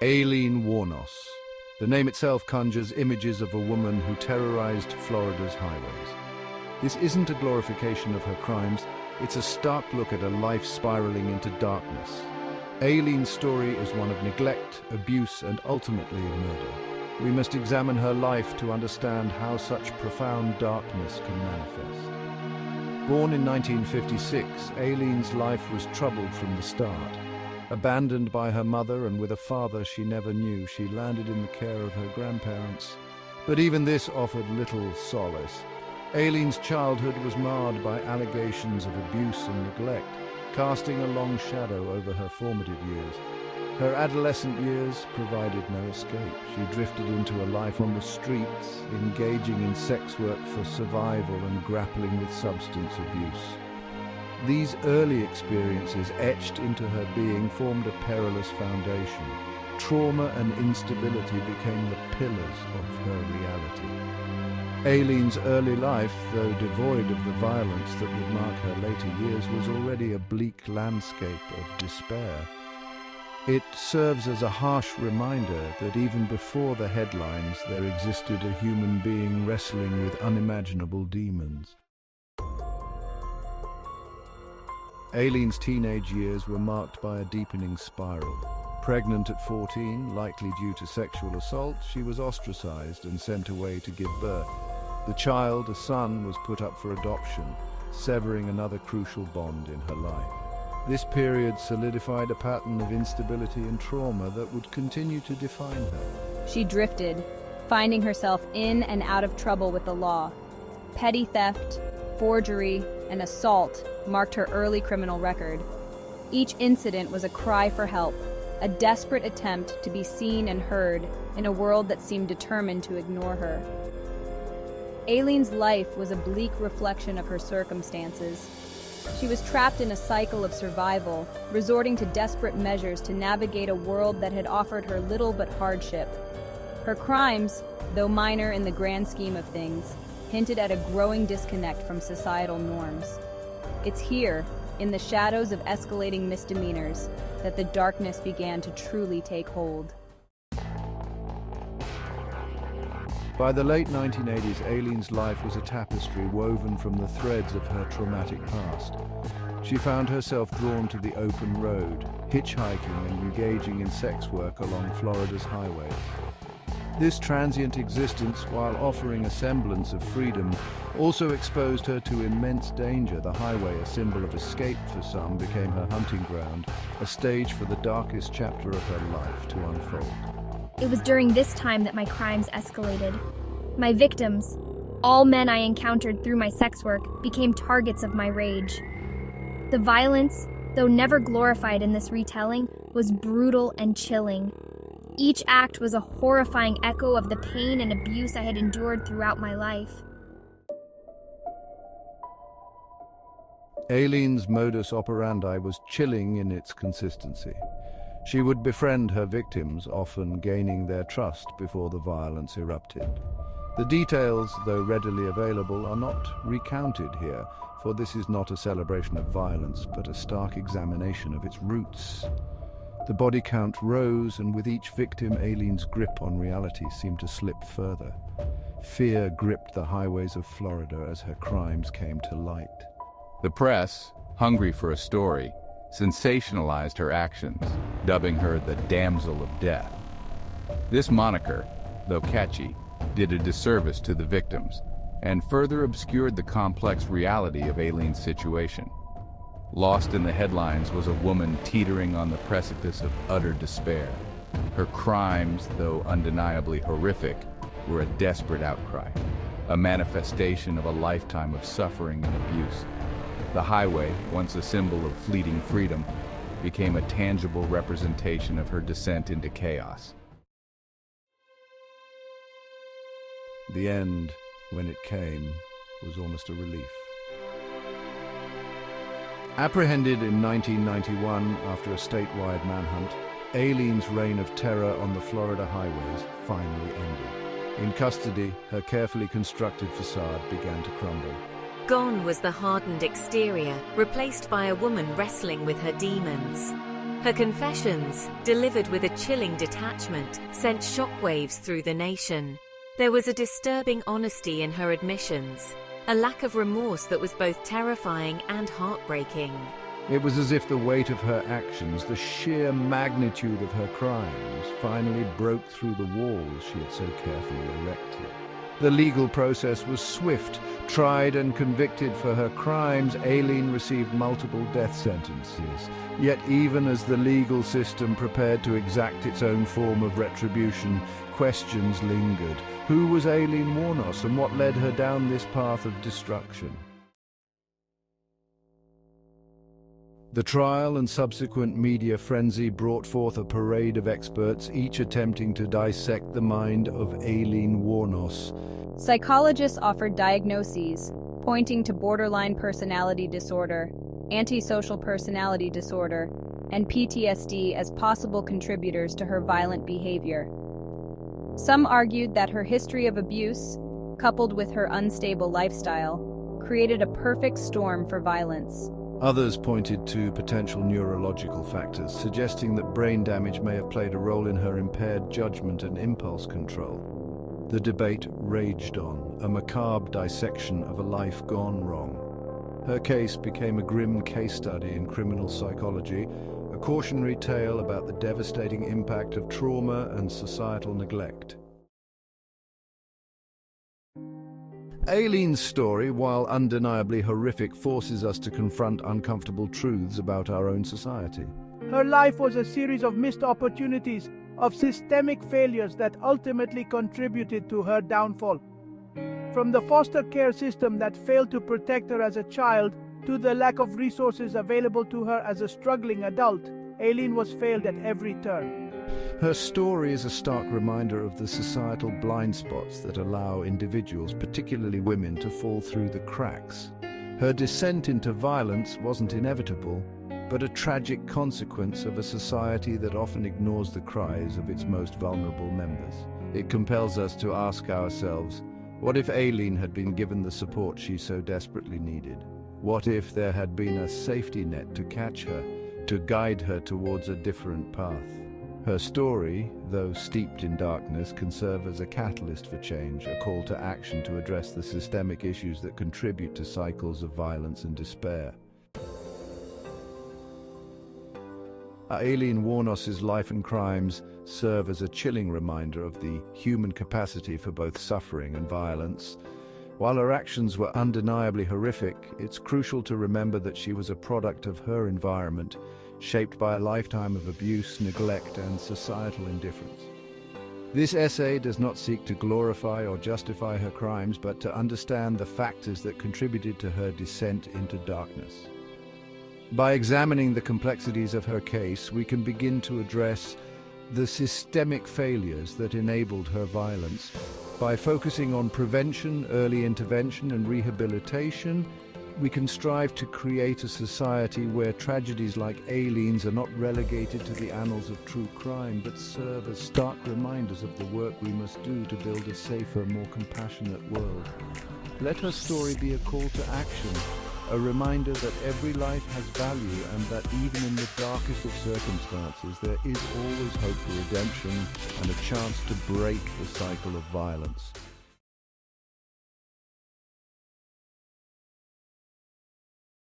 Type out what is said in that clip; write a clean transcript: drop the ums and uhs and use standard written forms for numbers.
Aileen Wuornos. The name itself conjures images of a woman who terrorized Florida's highways. This isn't a glorification of her crimes, it's a stark look at a life spiraling into darkness. Aileen's story is one of neglect, abuse, and ultimately murder. We must examine her life to understand how such profound darkness can manifest. Born in 1956, Aileen's life was troubled from the start. Abandoned by her mother and with a father she never knew, she landed in the care of her grandparents. But even this offered little solace. Aileen's childhood was marred by allegations of abuse and neglect, casting a long shadow over her formative years. Her adolescent years provided no escape. She drifted into a life on the streets, engaging in sex work for survival and grappling with substance abuse. These early experiences, etched into her being, formed a perilous foundation. Trauma and instability became the pillars of her reality. Aileen's early life, though devoid of the violence that would mark her later years, was already a bleak landscape of despair. It serves as a harsh reminder that even before the headlines, there existed a human being wrestling with unimaginable demons. Aileen's teenage years were marked by a deepening spiral. Pregnant at 14, likely due to sexual assault, she was ostracized and sent away to give birth. The child, a son, was put up for adoption, severing another crucial bond in her life. This period solidified a pattern of instability and trauma that would continue to define her. She drifted, finding herself in and out of trouble with the law. Petty theft, forgery, and assault marked her early criminal record. Each incident was a cry for help, a desperate attempt to be seen and heard in a world that seemed determined to ignore her. Aileen's life was a bleak reflection of her circumstances. She was trapped in a cycle of survival, resorting to desperate measures to navigate a world that had offered her little but hardship. Her crimes, though minor in the grand scheme of things, hinted at a growing disconnect from societal norms. It's here, in the shadows of escalating misdemeanors, that the darkness began to truly take hold. By the late 1980s, Aileen's life was a tapestry woven from the threads of her traumatic past. She found herself drawn to the open road, hitchhiking and engaging in sex work along Florida's highways. This transient existence, while offering a semblance of freedom, also exposed her to immense danger. The highway, a symbol of escape for some, became her hunting ground, a stage for the darkest chapter of her life to unfold. It was during this time that my crimes escalated. My victims, all men I encountered through my sex work, became targets of my rage. The violence, though never glorified in this retelling, was brutal and chilling. Each act was a horrifying echo of the pain and abuse I had endured throughout my life. Aileen's modus operandi was chilling in its consistency. She would befriend her victims, often gaining their trust before the violence erupted. The details, though readily available, are not recounted here, for this is not a celebration of violence, but a stark examination of its roots. The body count rose, and with each victim, Aileen's grip on reality seemed to slip further. Fear gripped the highways of Florida as her crimes came to light. The press, hungry for a story, sensationalized her actions, dubbing her the Damsel of Death. This moniker, though catchy, did a disservice to the victims and further obscured the complex reality of Aileen's situation. Lost in the headlines was a woman teetering on the precipice of utter despair. Her crimes, though undeniably horrific, were a desperate outcry, a manifestation of a lifetime of suffering and abuse. The highway, once a symbol of fleeting freedom, became a tangible representation of her descent into chaos. The end, when it came, was almost a relief. Apprehended in 1991 after a statewide manhunt, Aileen's reign of terror on the Florida highways finally ended. In custody, her carefully constructed facade began to crumble. Gone was the hardened exterior, replaced by a woman wrestling with her demons. Her confessions, delivered with a chilling detachment, sent shockwaves through the nation. There was a disturbing honesty in her admissions, a lack of remorse that was both terrifying and heartbreaking. It was as if the weight of her actions, the sheer magnitude of her crimes, finally broke through the walls she had so carefully erected. The legal process was swift. Tried and convicted for her crimes, Aileen received multiple death sentences. Yet even as the legal system prepared to exact its own form of retribution, questions lingered. Who was Aileen Wuornos, and what led her down this path of destruction? The trial and subsequent media frenzy brought forth a parade of experts, each attempting to dissect the mind of Aileen Wuornos. Psychologists offered diagnoses, pointing to borderline personality disorder, antisocial personality disorder, and PTSD as possible contributors to her violent behavior. Some argued that her history of abuse, coupled with her unstable lifestyle, created a perfect storm for violence. Others pointed to potential neurological factors, suggesting that brain damage may have played a role in her impaired judgment and impulse control. The debate raged on, a macabre dissection of a life gone wrong. Her case became a grim case study in criminal psychology, a cautionary tale about the devastating impact of trauma and societal neglect. Aileen's story, while undeniably horrific, forces us to confront uncomfortable truths about our own society. Her life was a series of missed opportunities, of systemic failures that ultimately contributed to her downfall. From the foster care system that failed to protect her as a child, to the lack of resources available to her as a struggling adult, Aileen was failed at every turn. Her story is a stark reminder of the societal blind spots that allow individuals, particularly women, to fall through the cracks. Her descent into violence wasn't inevitable, but a tragic consequence of a society that often ignores the cries of its most vulnerable members. It compels us to ask ourselves, what if Aileen had been given the support she so desperately needed? What if there had been a safety net to catch her, to guide her towards a different path? Her story, though steeped in darkness, can serve as a catalyst for change, a call to action to address the systemic issues that contribute to cycles of violence and despair. Aileen Wuornos' life and crimes serve as a chilling reminder of the human capacity for both suffering and violence. While her actions were undeniably horrific, it's crucial to remember that she was a product of her environment, shaped by a lifetime of abuse, neglect, and societal indifference. This essay does not seek to glorify or justify her crimes, but to understand the factors that contributed to her descent into darkness. By examining the complexities of her case, we can begin to address the systemic failures that enabled her violence. By focusing on prevention, early intervention, and rehabilitation, we can strive to create a society where tragedies like Aileen's are not relegated to the annals of true crime, but serve as stark reminders of the work we must do to build a safer, more compassionate world. Let her story be a call to action, a reminder that every life has value and that even in the darkest of circumstances, there is always hope for redemption and a chance to break the cycle of violence.